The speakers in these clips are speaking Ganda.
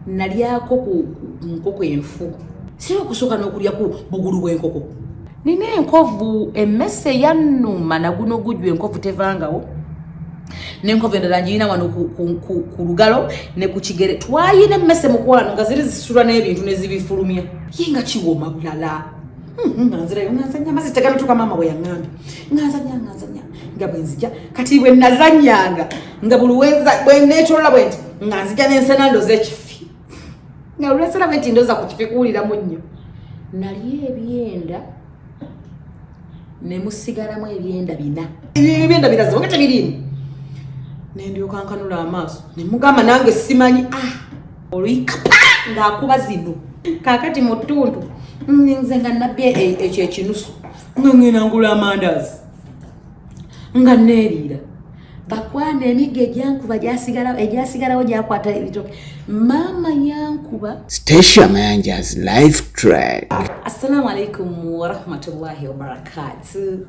nalyako ku nkoko enfu sira okusoka n'okulya ku bugulu bw'enkoko nina enkovu emmese yannuma naguno gujwa enkovu tevangawo n'enkovu endala njirina wano ku lugalo ne ku kigere twayina emmese mukwano nga ziri zisula n'ebintu ne zibifulumya ye nga kiwooma bulala nzirayo nganzanya maziteeka tuka mama bwe yaŋŋambye nganzanya nga bwe nzija kati bwe nazanyanga nga buli bwe neetolola bwe nti nga nzija n'ensena ndoza ekifi nga lulesera bwe nti ndoza ku kifi kuwuliramu nnyo nali ebyenda ne musigalamu ebyenda bina zonke tebirimu ne ndyoka nkanula amaaso ne mugamba nange simanyi oluyikapa ng'akuba zino kaakati mu ttuntu nze nga nabye ekyo ekinusu nga ngenda ngula amandaazi nga neeriira bakwana emigga egyankuba egyasigalawo gyakwata ebitoke maama yankuba. Stacia Mayanja's life track. Assalamu alaikum warahmatullahi wabarakatuh.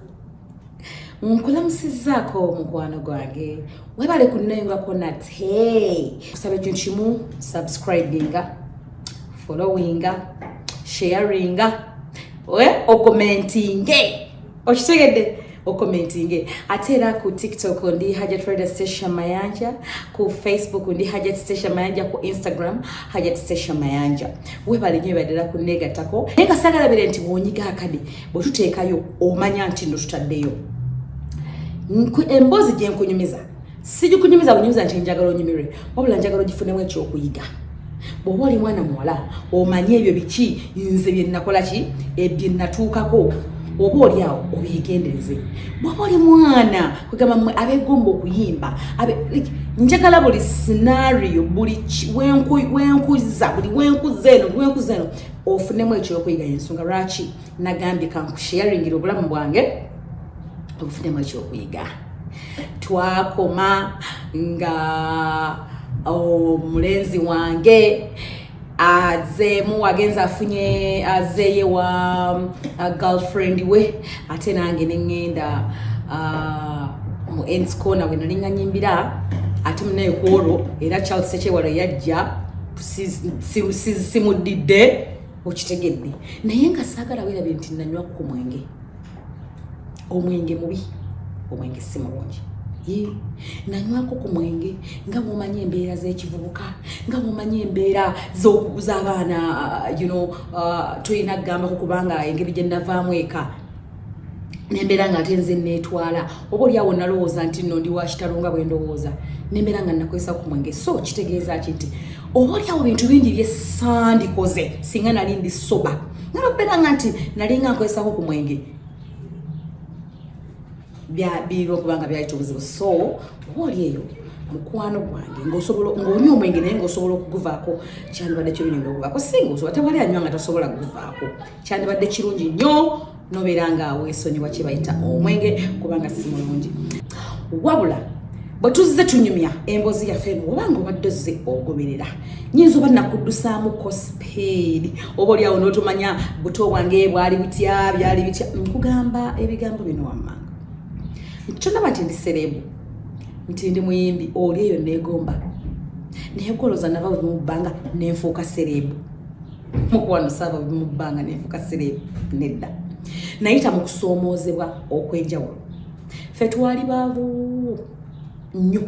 Nkulamusizaako mukwano gwange webale kunnayungako nate kusaba ekintu kimu subscribinga followinga sharinga okomentinge okitegedde okomentinge ate era ku TikTok ndi Hajat Trader Stacia Mayanja, ku Facebook ndi Hajat Stacia Mayanja, ku Instagram Hajat Stacia Mayanja. Webale nnyo badala kunneegattako naye nga saagala bere nti bw'onyiga akade bwe tuteekayo omanya nti ndo tutaddeyo embozi gye nkunyumiza sijikunyumiza bunyumiza nti njagala onyumirwe wabula njagala ogifunemu ekyokuyiga. Bw'oba oli mwana muwala omanye ebyo biki nze bye nakola ki ebye natuukako oba oli awo obyegendereze. Bw'oba oli mwana kwegamba mmwe abeegomba okuyimba njagala buli scenario buli wenkuza eno ofunemu ekyokuyiga. Ensonga lwaki nagambye kankusharingira obulamu bwange obufunemu ekyokuyiga. Twakoma nga omulenzi wange azeemu agenza afunye azeye wa girlfriend we ate nange neŋŋenda mu ends corner we nali nganyimbira ate munaye kwolwo era Charles Sekyewalo yajja simuddidde okitegedde naye nga saagala weerabye nti nanywa ku mwenge. Omwenge mubi, omwenge si mulungi. Nanywako ku mwenge nga bw'omanyi embeera z'ekivubuka nga bw'omanyi embeera z'okuguza abaana toyina kugambako kubanga engeri gye navaamu eka nembeera nga ate nze neetwala oba oli awo nalowooza nti nno ndi wa kitalo nga bwe ndowooza nembeera nga nakozesa ku mwenge. So kitegeeza ki nti oba oli awo bintu bingi bye sandikoze singa nali ndi soba ngala okubeera nga nti nali nga nkozesako ku mwenge biro kubanga byayita obuzibu. So oli eyo mukwano gwange ng'onywa omwenge naye ng'osobola okuguvaako kyandibadde kirungi okuguvaako singa osobola tewali anywa nga tasobola kuguvaako kyandibadde kirungi nnyo nobeera nga weesonyiwa kye bayita omwenge kubanga si mulungi. Wabula bwe tuzze tunyumya emboozi yaffe eno obanga obadde ozze ogoberera nyinza oba nakuddusaamuko speed oba oli awo n'otomanya buto bwange bwali bitya byali bitya nkugamba ebigambo bino wammanga tonaba nti ndi serebu nti ndi muyimbi oli eyo neegomba naye goloza nava bwe mu bbanga nenfuuka serebu mukwano saava bwe mu bbanga nenfuuka serebu nedda nayita mu kusoomoozebwa okw'enjawulo. Ffe twali baavu nnyo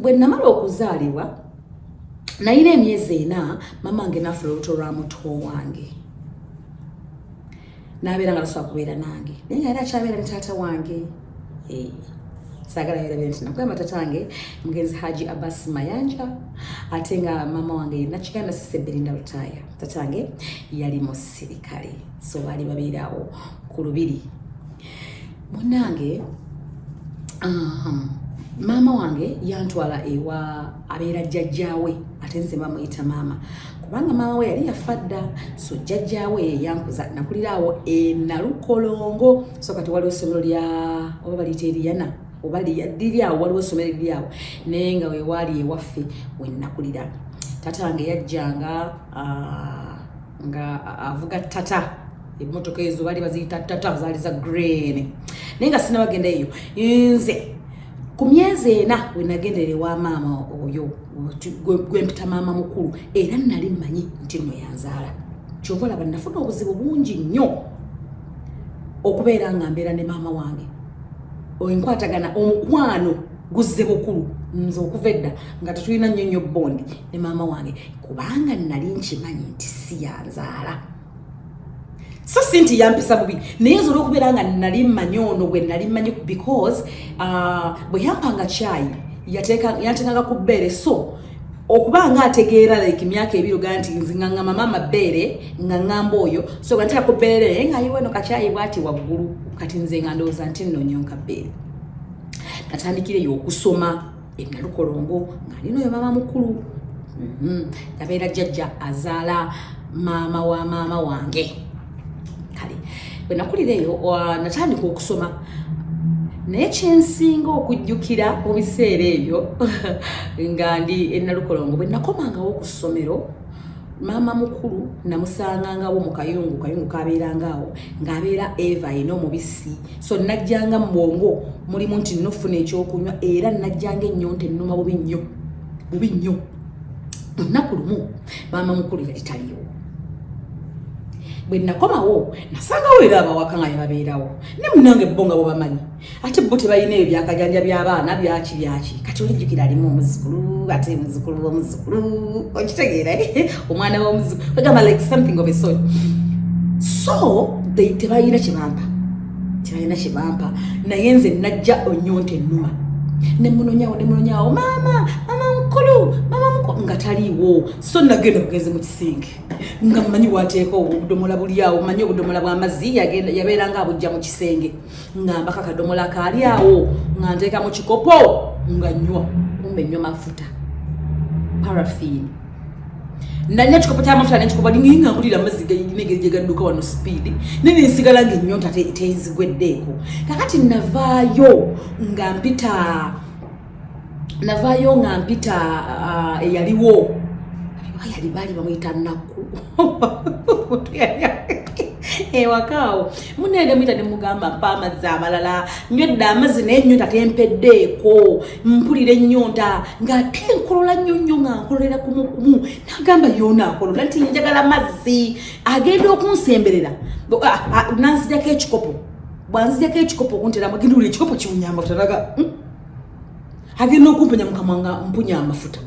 bwe namala okuzaalibwa nayina emyezi 4 mama wange n'afuna olubuto lwa muto wange nabeera nga tasobola kubeera nange naye era akyabeera ne taata wange. Saagala yerabe nti nakuyamba taata wange mugenzi Haji Abbas Mayanja ate nga mama wange nakiganda Sise Belinda Lutaaya taata wange yali musirikale. So baali babeerawo ku lubiri. Munange mama wange yantwala ewa abeera jjajjaawe ate nze bamuyita maama kubanga maama we yali yafadda. So jjajjaawe yankuza nakuliraawo Nalukolongo. So kati waliwo essomero lya oba baliyita Eriyana oba liryawo waliwo essomero liryawo naye nga wewaali ewaffe we nakulira. Taata wange yajjanga nga avuga tata emmotoka ezo baali baziyita tata zaali za green naye nga sinabagenda eyo nze ku myezi 4 we nagendere wa maama oyo gwempita maama mukulu era nali mmanyi nti nno yanzaala kyova laba nafuna obuzibu bungi nnyo okubeera nga mbeera ne maama wange enkwatagana omukwano guzze bukulu nze okuva edda nga tetulina nnyo bondi ne maama wange kubanga nali nkimanyi nti si yanzaala so sinti yampisa bubi naye nze olw'okubeera nga nali mmanyi ono gwe nali mmanyi because bwe yampanga chai yateekanga ku bbeere so okubanga ategeera like myaka ebiro ganti nzinganga mama bere ngangamba oyo so gantaka ku bere ngayiwe no kachayi bwati waggulu kati nze ngandoza nti nno nyonka bere natandikire yo kusoma enalukolongo ngalino yo mama mukulu yabeera jjajja azaala mama wa mama wange kale bwe nakulireyo natandika okusoma naye kyensinga okujjukira mu biseera ebyo nga ndi enalukolongo bwe nakomangawo ku ssomero maama mukulu namusangangawo mu kayungu kabeerangaawo ng'abeera eva eno omubisi so najjanga mu bwongo mulimu nti nnofuna ekyokunywa era najjanga ennyonta ennuma bubi nnyo olunaku lumu maama mukulu yali taliwo bwe nakomawo nasangawo era abawaka nga yababeerawo ne munange bo nga bo bamanyi ate bo tebalina ebyo byakajanja by'abaana byaki kati olijjukira alimu omuzukulu ate muzukulu w'omuzukulu okitegeera omwana w'omuzukulu bagamba like something of a sort so tebalina kyebampa naye nze najja onyonta ennuma ne munonyawo mama mukulu nga taliiwo so nagenda kugeze mu kisenge nga mmanyi wateeka obudomola buli awo manyi obudomola bw'amazzi yabeera nga abujja mu kisenge nga mbaka akadomola kaali awo nga nteeka mu kikopo nga nnywa kumbe nnywa mafuta paraffin nalina ekikopo ky'amafuta n'ekikopo nga mpulira amazzi gye gadduka wano speed nene nsigala ng'ennyonta tenzigweddeeko kakati navaayo nga mpita eyaliwo yali baali bamuyita Nakku ewakaawo munenge muyita ne mugamba mpa amazzi amalala nywedde amazzi naye ennyonta tempeddeeko mpulira ennyonta ng'ate nkolola nnyo nga nkololera kumukumu nagamba yoona akolola nti njagala mazzi agenda okunsemberera nanzijako ekikopo bwanzijako ekikopo okunteramu agenda uli ekikopo kiwunyamba futanaga agenda okumpenya mukamwa nga mpunya amafuta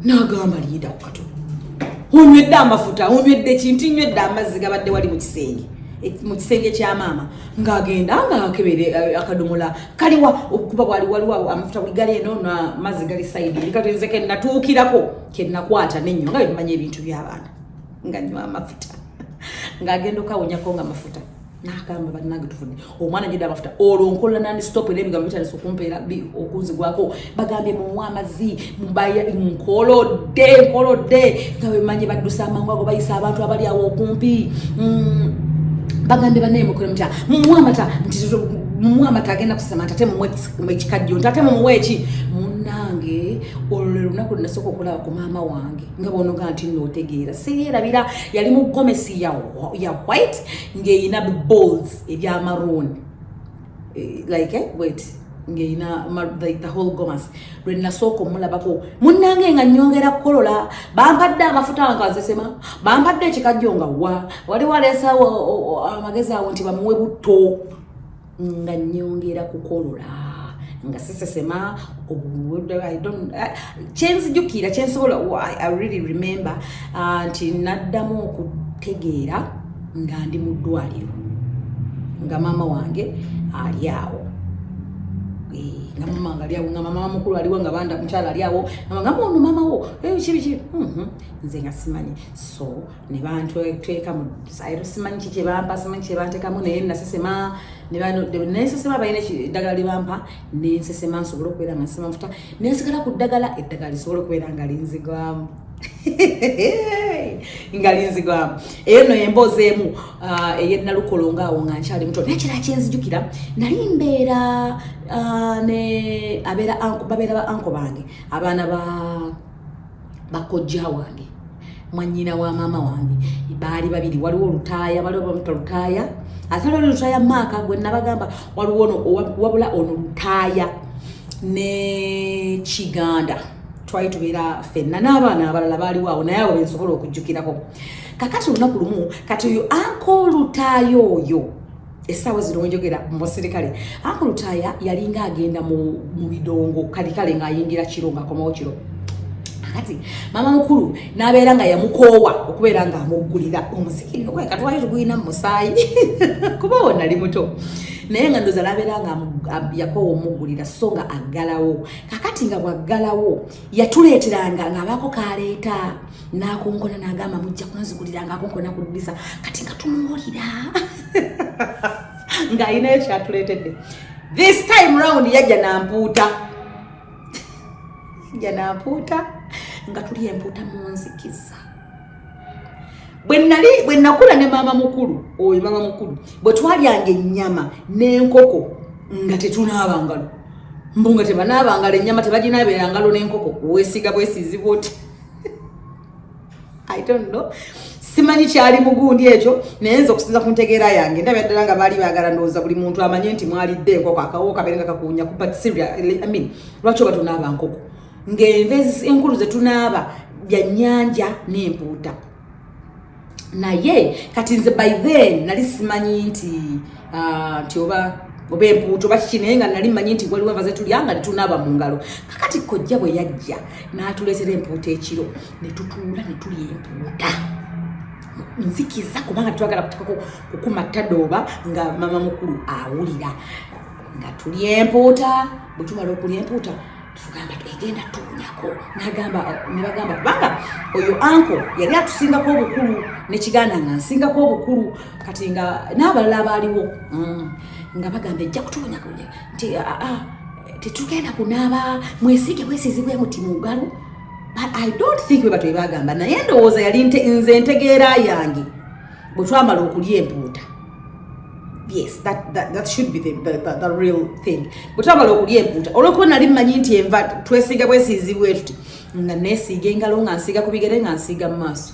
nagamba liida ku katono onywedde amafuta onywedde ekintu nywedde amazzi gabadde wali mu kisenge kya maama ng'agenda ng'akebere akadomola kaliwa okuba waliwo amafuta buli gali eno n'amazzi gali sayidi likatenze ke natuukirako ke nakwata n'ennyo nga bimanya ebintu by'abaana nga nnywa amafuta ng'agenda okawonyako nga amafuta nakamba bannange tufudde omwana njidde amafuta olwo nkola nandi stop era ebigambo bitandise okumpeera okunzigwako bagambye mumuwa amazzi mubaya nkolodde nga bemanye baddusa amangu ago bayisa abantu abali awo okumpi bagambye bannaye mukole mutya mumuwa amata agenda kusema nti ate mumuwe ekikajjo nti ate mumuwe eki munnange olwo lunaku linasooka okulaba ku maama wange nga bonoga nti nootegeera siyerabira yali mu gomesi ya white ng'eyina balls ebyamaroon ng'eyina the whole gomas lwe nasooka omulabako munnange nga nnyongera kukolola bampadde amafuta nkazesema bampadde ekikajjo nga wali waleesawo amagezi awo nti bamuwe butto nga nnyongera kukolola nga sisesema kyenzijukira kyensobola I really remember nti naddamu okutegeera nga ndi mu ddwaliro nga maama wange ali awo nga mama nga aliawo nga mama mukulu aliwo nga banda mukyala aliawo nga ono mama wo biki nze nga simanyi so ne bantweka mu sayiro simanyi kiki bampa simanyi kiki bantekamu naye nasesema nesesema balina eddagala libampa nensesema nsobola okubeera nga nsema mafuta nensigala ku eddagala lisobola okubeera nga linzigwamu nga linzigwamu eyo nno yemboozi emu eyennalukolonga awo nga nkyali muto naye kira kyenzijukira nali mbeera babeera ba anko bange abaana bakojja wange mwanyina wa maama wange baali babiri waliwo olutaaya baliwo bamuta lutaaya ate lwali lutaaya maaka gwe nabagamba waliwo wabula ono lutaaya ne Kiganda twali tubeera ffenna n'abaana abalala baaliwo awo naye abo bensobola okujjukirako. Kakati olunaku lumu kati oyo Uncle Lutaaya oyo essaawa zino wenjogera mu basirikale, Uncle Lutaaya yalinga agenda mu bidongo kale ng'ayingira kiro ng'akomawo kiro. Kati mama mukulu n'abeera nga yamukoowa okubeera ng'amuggulira omuziki nno kweka twali tuguyina mu musaayi kuba wonna ali muto. Naye nga ndoza n'abeera nga yakoowa omuggulira so nga aggalawo. Kakati nga bwaggalawo yatuleeteranga ng'abaako kaleeta n'akonkona n'agamba mujja kunzigulira ng'akonkona ku ddisa kati nga tumuwulira ng'ayinayo kyatuleetedde. This time round yajja n'ampuuta nga tuli empuuta mu nzikiza. Bwe nakula ne mama mukulu oyo mama mukulu bwe twalyanga ennyama n'enkoko nga tetunaaba ngalo mbu nga tebanaaba ngalo ennyama tebaginaabera ngalo n'enkoko weesiga bwesiizibwa oti I don't know. Simanyi kyali mugundi ekyo naye nze okusinza ku ntegeera yange ndabya ddala nga baali baagala ndowooza buli muntu amanye nti mwalidde enkoko akawo kabeere nga kakuunya ku but serious lwaki oba tunaaba nkoko ng'envezi enkulu ze tunaaba bya nnyanja n'empuuta. Naye kati nze by then nali simanyi nti oba empuuta oba kiki naye nga nali manyi nti waliwo enva zetulya nga tetunaaba mu ngalo. Kakati kojja bwe yajja n'atuleetera empuuta ekiro ne tutuula ne tulya empuuta nzikiza kubanga twagala kutikako kukumatta dooba nga mama mukulu awulira nga tulya empuuta. Bwe tumala okulya empuuta tugamba egenda tuunyako ne bagamba kubanga oyo Uncle yali atusingako obukulu ne Kiganda nga nsingako obukulu kati nga n'abalala abaaliwo nga bagamba ejja kutuunyako nti tetugenda kunaaba mwesiige bwesiizibwe muti mu ngalo. But I don't think we batwe bagamba naye ndowooza yali nze ntegeera yange bwe twamala okulya empuuta. Yes, that should be the real thing. Bwe twamala okulya empuuta olwokuba nali mmanyi nti enva twesiiga bwesiizibwe tuti nga neesiiga engalo nga nsiiga ku bigere nga nsiiga mu maaso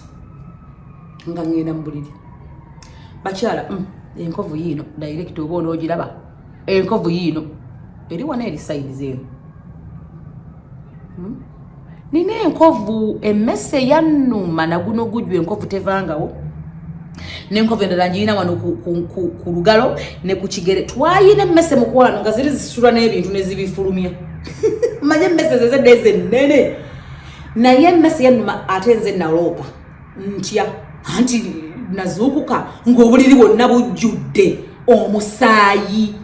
nga ngenda mu buliri. Bakyala enkovu yiino direct oba onoogiraba enkovu yiino eri wano eri side zeeno. Nina enkovu emmese yannuma naguno gujwa enkovu tevangawo n'enkovu endala njirina wano ku lugalo ne ku kigere. Twayina emmese mukwano nga ziri zisulwa n'ebintu ne zibifulumya manye emmese zezedde ezennene naye emmese yannuma ate nze naloopa ntya anti nazuukuka ng'obuliri bwonna bujjudde omusaayi.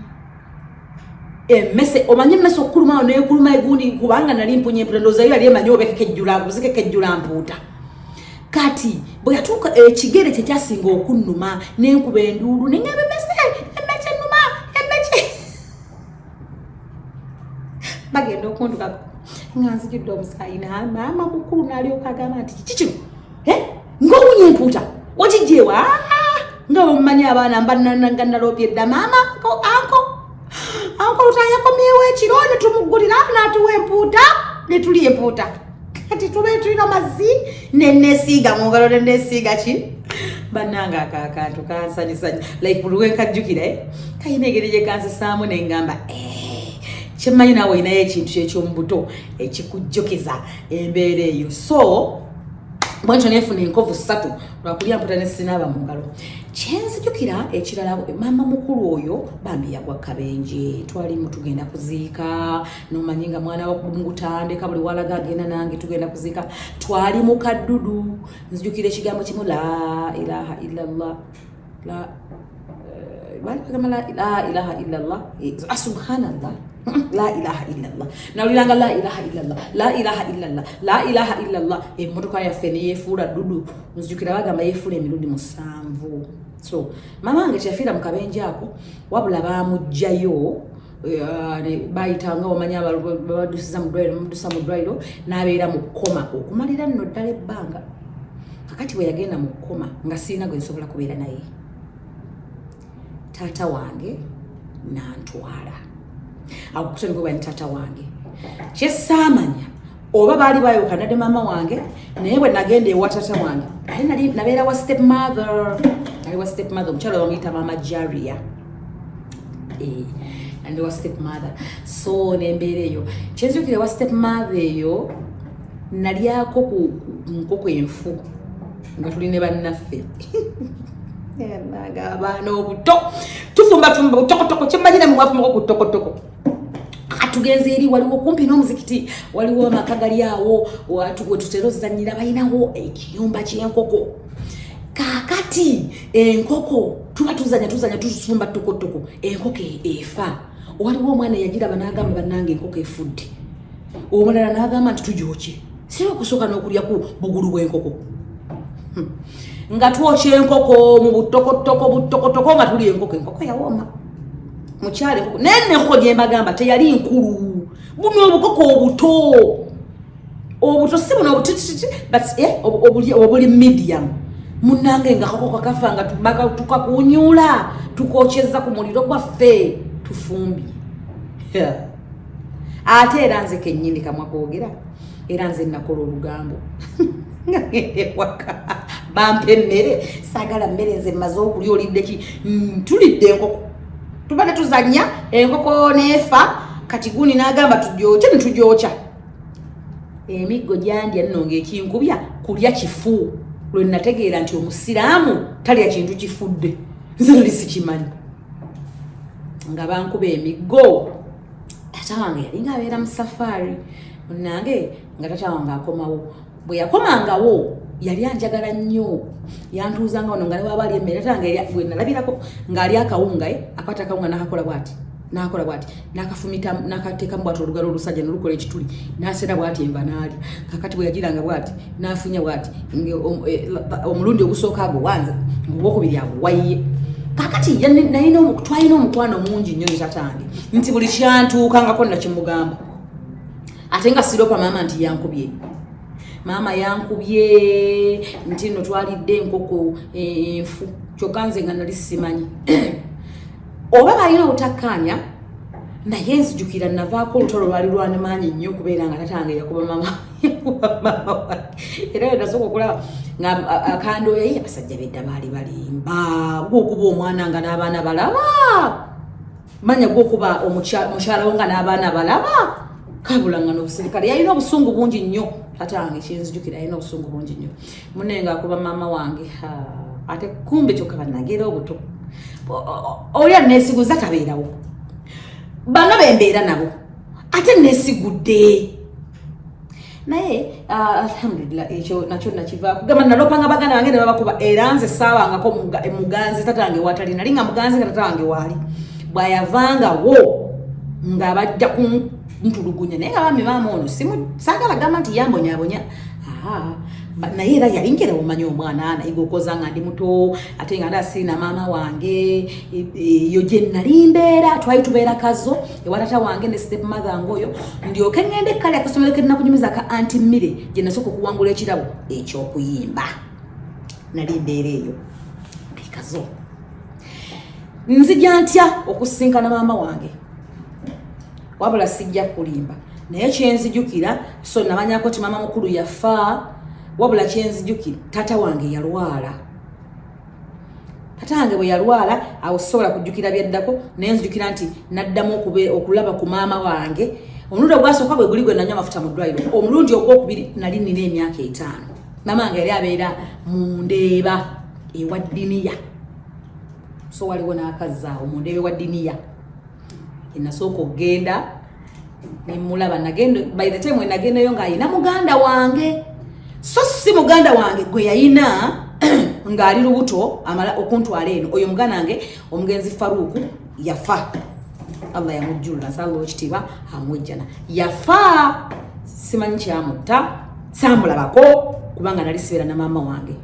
Emmese omanye emmese okuluma n'ekuluma egundi kubanga nali mpunye empuuta ndowooza yali emanyi obuzikekejjula mpuuta. Kati bwe yatuuka ekigere kye kyasinga okunnuma n'enkuba enduulu ne ngamba emmese ennuma emmese bagenda okundukako nga nzijudde omusaayi na maama mukulu n'alyoka agamba nti kiki kino ng'owunya empuuta okijjeewa nga omumanyi abaana mbananga naloopye dda maama Uncle Lutaaya yakomyewo ekiro ne tumuggulira n'atuwa empuuta ne tulya empuuta. Kati tube tulina mazzi neesiiga mu ngalo neesiiga ki bannange akantu kansanyusa like buli wenkajjukira kayina engeri gye kansisaamu ne ngamba kyemmanyi naawe olinayo ekintu eky'omu buto ekikujjukiza embeera eyo. So bwentyo neefuna enkovu 3 lwakulya mpuuta ne sinaaba mu ngalo. Kyenzijukira ekirala maama mukulu oyo bambi yagwa kabenje twalimu tugenda kuziika nomanyi nga mwana wakungutandeka buli walaga agenda nange tugenda kuziika twali mu kaddudu. Nzijukira ekigambo kimu la ilaha illallah la ilaha illallah subhanallah la ilaha illallah nawuliranga la ilaha illallah la ilaha illallah la ilaha illallah emmotoka yaffe ne yeefuula ddudu. Nzijukira bagamba yeefuula emirundi 7. So mama wange kyafiira mu kabenje ako wabula baamugjayo bayitanga omanya babadusiza mu ddwaliro n'abeera mu kkoma okumalira nno ddala ebbanga. Kakati bwe yagenda mu kkoma nga sirina gwe nsobola kubeera naye taata wange n'antwala awo kutandika bwa taata wange kyessaamanya oba baali baayokana ne mama wange naye bwe nagenda ewa taata wange nabeera wa stepmother omukyala bamuyita mama Jaria and wa step mother. So nembeera eyo kyenzukire wa step mother eyo nalyako ku nkoko enfu nga tuli ne bannaffe abaana obuto tufumba butokotoko kyemmanyire mumwafumako ku tokotoko atugenze eri waliwo kumpi n'omuzikiti waliwo amaka gali awo wetutera ozanyira balinawo ekiyumba ky'enkoko kakati enkoko tuba tuzanya tusumba tokotoko enkoko efa waliwo omwana yagiraba n'agamba bannange enkoko efudde omulala n'agamba nti tujooke sirwa kusooka n'okulya ku bugulu bw'enkoko nga twokya enkoko mu butokotoko nga tuli enkoko yawooma mukyale enkoko naye enkoko gye mbagamba teyali nkulu buno obukoko obuto si buno obutititi but obuli medium munange nga kakoko kafa nga tukakunyula tukokyeza ku muliro gwaffe tufumbi ate era nze kennyini kamwa koogera era nze nakola olugambo waka bampe emmere saagala mmere nze mmaze okulya olidde ki tulidde enkoko tubadde tuzanya enkoko neefa kati guni n'agamba tujooke netujooca emiggo gyandya nno ng'ekinkubya kulya kifu lwe nategeera nti omusiraamu talya kintu kifudde nze nali sikimanyi nga bankuba emiggo tata wange yalinga abeera mu safaari nange nga tata wange akomawo bwe yakomangawo yali anjagala nnyo yantuuzanga ono nga ne waba ali emmere tata wange bwe nalabirako ng'ali akawunga akwata akawunga n'akakola bw'ati n'akafumita n'akateekamu bw'ati olugalo olusajja nolukola ekituli n'asera bw'ati enva n'alya kakati bwe yagiranga bw'ati n'afunya bw'ati omulundi ogusooka ago wanza ng'ogwokubiri aguwayiye kakati twalina omukwano mungi nnyo ne tata wange nti buli kyantuukangako nakimugamba ate nga siropa maama nti yankubye maama yankubye nti no twalidde enkoko enfu kyokka nze nga nali simanyi oba balina obutakkaanya naye nzijukira navaako olutalo lwali lwanimaanyi nnyo okubeera nga tatange yakuba mama era nasooka okulaba nga akandooya ye abasajja bedda baali balimba gwokuba omwana nga n'abaana balaba manya gwokuba omukyalawo nga n'abaana balaba kabula nga n'obusirikale yalina obusungu bungi nnyo tatange kyenzijukira yalina obusungu bungi nnyo munne nga akuba mama wange ate kumbe kyokka bannagera obuto olya neesiguza tabeerawo bano bembeera nabo ate neesigudde naye alhamdulillah ekyo nakyo nakivaako gamba nalopanga baganda bange ne babakuba era nze saawangako muganzi tatange watali nali nga muganzi nga tatange waali bwayavangawo nga bajja kuntulugunya naye nga bami maama ono saagala gamba nti yambonyabonya naye era yalingera omanyi omwana nayiga okoza nga ndi muto ate nga ndasiina maama wange eyo gye nali mbeera twali tubeera kazo ewa tata wange ne step mother ngoyo ndyoke ngende kale akasomero ke nakunyumiza ka anti Mire gye nasooka okuwangula ekirabo eky'okuyimba nali mbeera eyo kazo nzija ntya okusinkana maama wange wabula sijja kulimba naye kyenzijukira so namanyako ti maama mukulu yafa wabula kyenzijukira tata wange yalwala tata wange bwe yalwala awo sobola kujjukira byaddako naye nzijukira nti naddamu okulaba ku maama wange omulundi ogwasooka bwe guli gwe nanywa amafuta mu ddwaliro omulundi ogwokubiri nali nina emyaka 5 maama wange yali abeera mu Ndeeba ewa Diniya so waliwo n'akazaawo mu Ndeeba ewa Diniya enasooka okgenda nemulaba nagenda by the time we nagendayo ng'ayina muganda wange so si muganda wange gwe yayina ng'ali lubuto amala okuntwala eno oyo muganda wange omugenzi Faruku yafa Allah yamujjulula nsalo ekitiibwa amwejjana yafa simanyi kyamutta saamulabako kubanga nali sibeera na maama wange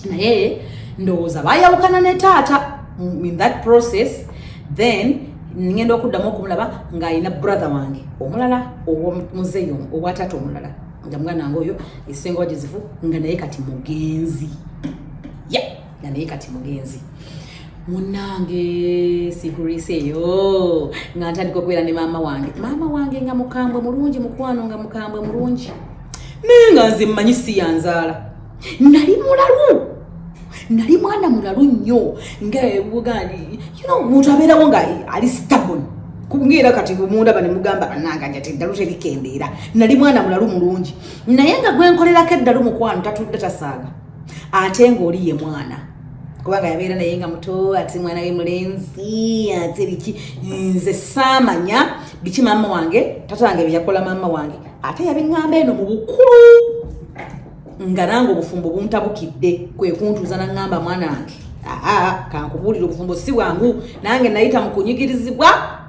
naye ndowooza baayawukana ne taata in that process then ngenda okuddamu okumulaba ng'ayina brother wange omulala owomuzeeyo owa taata omulala nga mwana wange oyo esenga wagizifu nga naye kati mugenzi nga naye kati mugenzi munange sikurise eyo nga ntandika okubeera ne maama wange nga mukambwe mulungi mukwano nga mukambwe mulungi naye nga nze mmanyi si yanzaala nali mulalu nali mwana mulalu nnyo nga bugandi omuntu abeerawo nga ali stubborn kungira kati bumunda bane mugamba bananga njate eddalu terikendera nali mwana mulalu mulungi naye nga gwenkolerako eddalu mukwano tatudde tasaaga ate ng'oli ye mwana kubanga yabeera naye nga muto ati mwana we mulenzi ate biki nze saamanya biki maama wange tata wange bye yakola maama wange ate yabiŋŋamba eno mu bukulu nga nange obufumbo buntabukidde kwe kuntuuza naŋŋamba mwana wange kankubuulira obufumbo si bwangu nange nayita mu kunyigirizibwa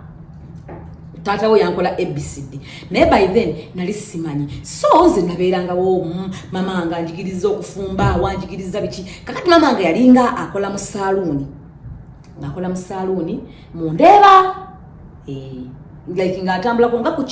taata we yankola ABCD naye by then nali simanyi so nze nabeerangawo mama wange anjigiriza okufumba wanjigiriza biki kakati mama wange yalinga akola mu saaluuni ng'akola mu saaluuni mu Ndeeba like ng'atambulako nga ku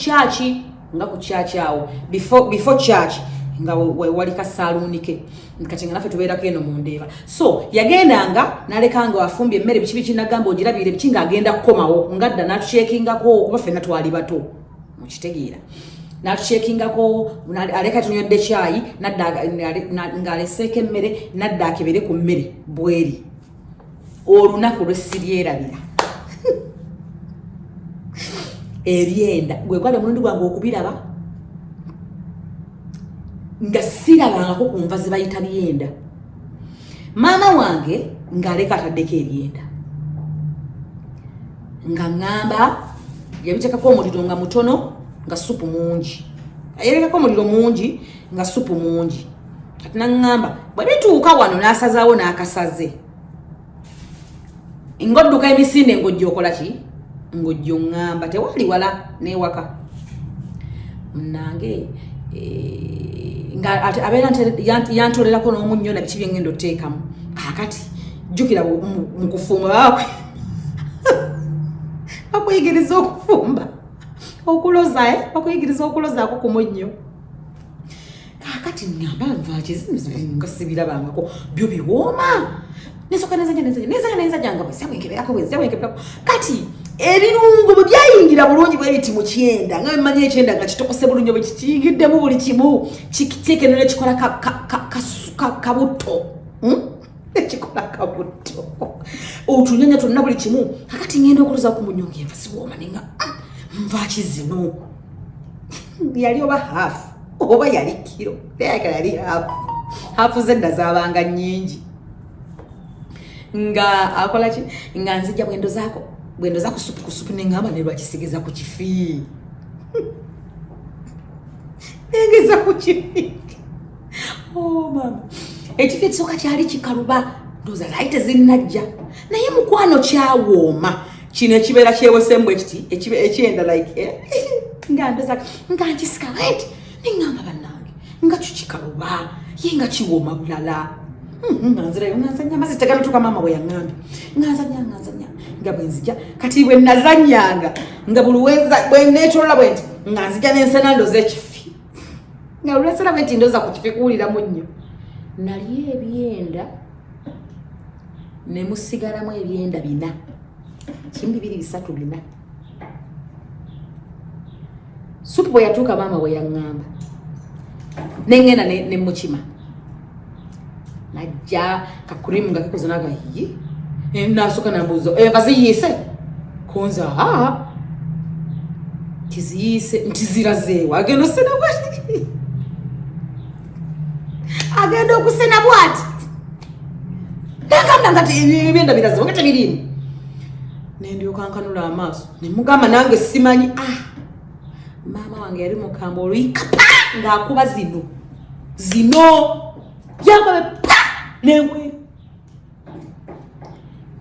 church awo before church nga wali ka saaluuni ke kati nga naffe tubeerako eno mu Ndeeba so yagendanga nalekanga wafumbye emmere biki nagamba ogirabire biki ng'agenda kukomawo ngadda n'atuceekingako kuba ffenna twali bato mukitegeera n'atuceekingako aleka tunywedde kyayi ng'aleseeko emmere nadda akebere ku mmere bweri olunaku lwe siryerabira ebyenda gwe gwali omulundi gwange okubiraba nga sirabangako ku nva ze bayita byenda maama wange ng'aleka ataddeko ebyenda nga ŋŋamba yabitekako omuliro nga mutono nga supu mungi yalekako omuliro mungi nga supu mungi kati naŋŋamba bwe bituuka wano n'asazaawo n'akasaze ng'odduka emisinde ng'ojja okola ki ng'ojja oŋŋamba tewali wala n'ewaka munange nga abeera yantolerako n'omunnyo na biki bye ngenda oteekamu kakati jjukira mu kufumba bakuyigiriza okufumba okuloza bakuyigiriza okulozaako ku munnyo kakati ngamba nva kizino nga sibirabangako byo biwooma nesoka nenzajanga bwezabwenkeberako kati ebirungo bwe byayingira bulungi bwe biti mu kyenda nga bimanya ekyenda nga kitokose bulungi bwe kiyingiddemu buli kimu kiteeke ne kikola kabuto ekikola kabuto otunyanya twonna buli kimu kakati ngenda okuluza ku munyonge enva siwooma nenga nva kizino yali oba haafu oba yali kiro naye yali haafu zedda zaabanga nnyingi nga akola ki nga nzija bwendo zaako supu nengamba ne lwakisigeza ku kifi nengeza ku kifi mama ekifi ekisooka kyali kikaluba ndooza layi tezinnajja naye mukwano kyawooma kino ekibeera kyewesembwa ekiti ekyenda like nga ndoza nga nkisika right nengamba bannange nga kikikaluba ye nga kiwooma bulala nganzirayo nganzanya maze tegalutuka mama bwe yaŋŋambye nganzanya nga bwenzija kati bwe nazanyanga nga bwe neetolola bwe nti nganzija n'ensena ndoza ekifi nga lwensena bwe nti ndoza ku kifi kuwuliramu nnyo nali ebyenda ne musigalamu ebyenda 4 kimu 2 3 4 supu bwe yatuuka maama bwe yaŋŋamba nengenda ne mukima najja kakurimu nga kakoze naga yi nasoka nambuzo enva ziyiise konza tiziyiise ntizirazeewa agenda osena bwati agenda okusena bwati nagamba nga ebyenda birazeewa nga tebirimu nendyoka nkanula amaaso nemugamba nange simanyi maama wange yali mukamba oluyikapa ng'akuba zino yakobe newe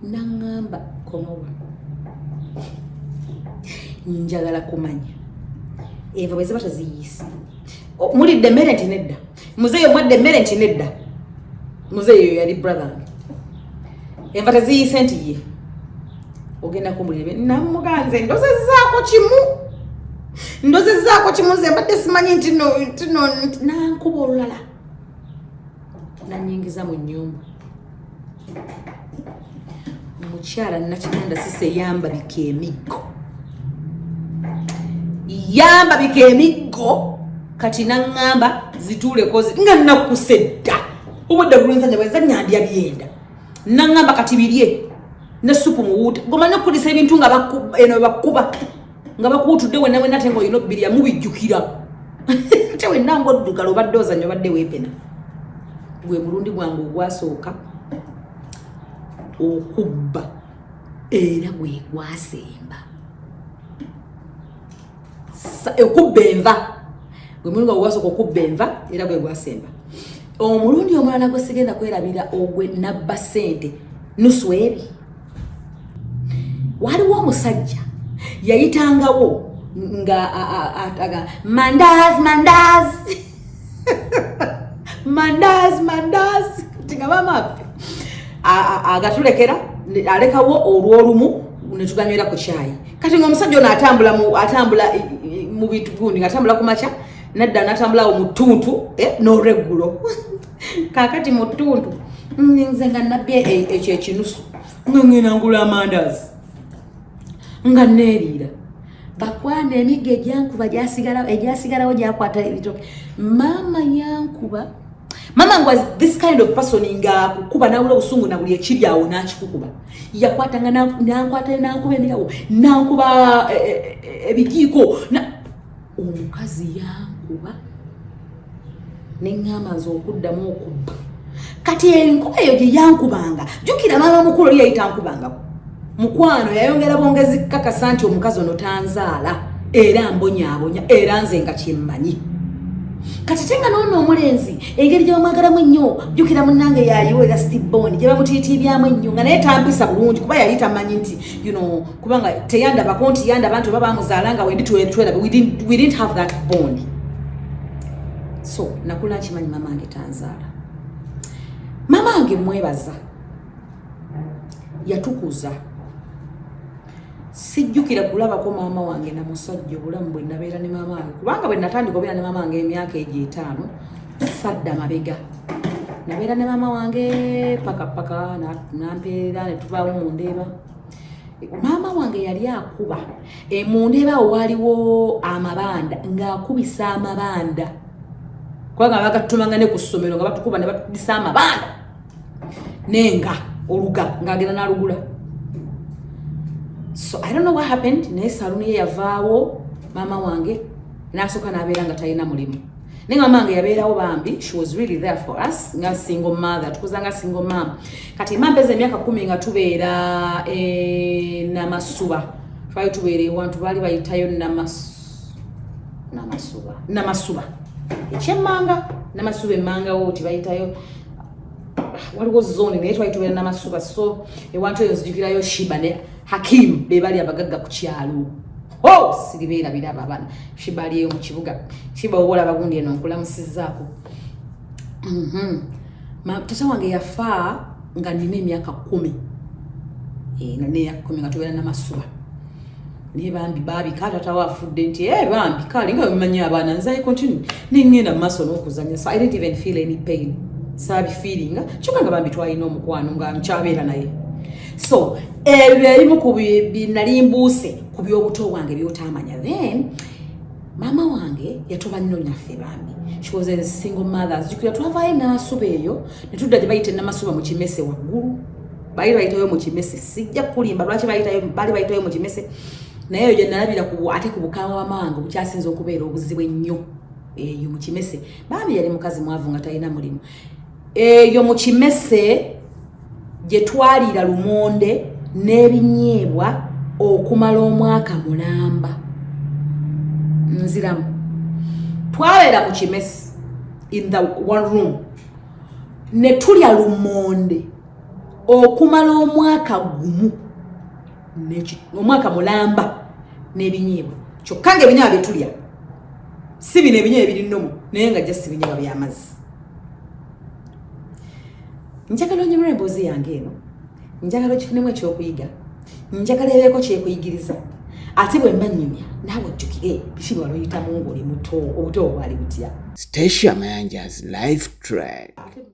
nangamba komowa njagala kumanya eva bwe ziba taziyise mulidde emmere nti nedda muzeeyo mwadde emmere nti nedda muzeeyo yali brother enva teziyise nti ye ogenda kumulira namuganze ndozezaako kimu nze mbadde simanyi nti nankuba olulala nanyingiza mu nnyumba mukyala nakigenda sise yamba bika emiggo kati naŋŋamba zituuleko nga nakusedda obwedda bulunzanya bwenzanya ndya byenda naŋŋamba kati birye ne supu muwuute gomanya okukulisa ebintu nga eno bakuba nga bakutudde wenna wenna ate ng'olina obbirya mubijjukira ate wenna ng'oddugala obadde ozannya obadde weepena. Gwe mulundi gwange ogwasooka okubba era gwe gwasemba. Okubba enva gwe mulundi gwange ogwasooka okubba enva era gwe gwasemba. Omulundi omulala gwe sigenda kwerabira ogwe nabba ssente nusu ebi. Waliwo omusajja yayitangawo nga mandazi tinga mamafe agatulekera alekawo olw'olumu ne tuganywera ku kyayi. Kati ng'omusajja ono atambula mu bintu gundi atambula ku makya nadda n'atambulawo mu ttuntu n'olweggulo. Kaakati mu ttuntu nze nga nabbye ekyo ekinusu nga ngenda ngula amandazi nga neeriira. Bakwana emigga egyasigalawo gyakwata ebitoke. Mama yankuba. Mama was this kind of person nga kukuba nawula obusungu na buli ekiri awo n'akikukuba. Yakwata nga nankwata nankuba endigawo nankuba ebijiiko. Omukazi yankuba neŋŋamba nze okuddamu okubba. Kati enkuba eyo gye yankubanga jjukira maama mukulu yayita nkubangako. Mukwano yayongera bongezi kakasa nti omukazi ono tanzaala era mbonyaabonya era nze nga kyemmanyi. Kati tenga n'ono omulenzi engeri gye bamwagalamu ennyo jjukira munnange yayiwa era stiboni gye bamutiitiibyamu ennyo nga naye tampisa bulungi kuba yali tamanyi nti kubanga teyandabako nti yandaba nti oba bamuzaala nga wendi twerabe. We didn't have that bond. So nakula nkimanyi mama wange tanzaala. Mama wange mwebaza yatukuza. Sijjukira kulabako maama wange na musajja obulamu bwe nabeera ne maama wange kubanga bwe natandika obeera ne maama wange emyaka egyo 5 sadda mabega. Nabeera ne maama wange paka nampeera ne tuvaawo mu Ndeeba. Maama wange yali akuba mu Ndeeba waliwo amabanda ng'akubisa amabanda kubanga bagatumanga ne ku ssomero nga batukuba ne batubisa amabanda nenga oluga ng'agenda n'alugula. So I don't know what happened. Naye saluni ye yavaawo mama wange n'asooka n'abeera nga talina mulimu. Naye mama wange yabeerawo bambi. She was really there for us nga single mother. Tukuza nga single mom. Kati mampeza emyaka 10 nga tubeera Namasuba. Twali tubeera ewantu baali bayitayo Namasuba. Ekyemmanga Namasuba emmanga wooti bayitayo. Waliwo zone naye twali tubeera Namasuba. So ewantu eyo nzijukirayo Shiba ne Hakim bebali abagagga ku kyalo. Siribeera biraba abana. Shiba aliyo mu kibuga. Shiba obola bagundi eno nkulamusizaako. Tata wange yafa nga nina emyaka 10. Emyaka 10 nga tubeera Namasuba. Naye bambi baabika tata wafudde nti bambi kale nga bimanyi abaana nze I continue nengenda mu maaso n'okuzanya. So I didn't even feel any pain. Saabi feeling kyokka nga bambi twalina omukwano nga nkyabeera naye. So ebimu ku binali mbuuse ku by'obuto bwange by'otamanya. Then mama wange yatoba nnyo nyaffe bambi. She was a single mother. Jukira twavaayo Namasuba eyo ne tudda gye bayita Namasuba mu Kimese waggulu. Baali bayitayo mu Kimese sijja kulimba lwaki baali bayitayo mu Kimese. Naye eyo gye nalabira ate ku bukawa wamange bukyasinza okubeera obuzibu ennyo eyo mu Kimese. Bambi yali mukazi mwavu nga talina mulimu. Eyo mu Kimese gye twaliira lumonde n'ebinyeebwa okumala omwaka mulamba. Nziramu. Twabeera mu Kimese in the one room. Ne tulya lumonde okumala omwaka gumu. Omwaka mulamba n'ebinyeebwa. Kyokka ng'ebinyeebwa bye tulya si bino ebinyeebwa biri nnomu naye nga just ebinyeebwa by'amazzi. Njagala onyumire emboozi yange eno. Njagala okifunemu ekyokuyiga. Njagala ebeeko kyekuyigiriza. Ate bwe mbanyumya naawe ojjukire biki bwe waloyitamu ng'oli muto obuto obwali butya. Stacia Mayanja's Life Track.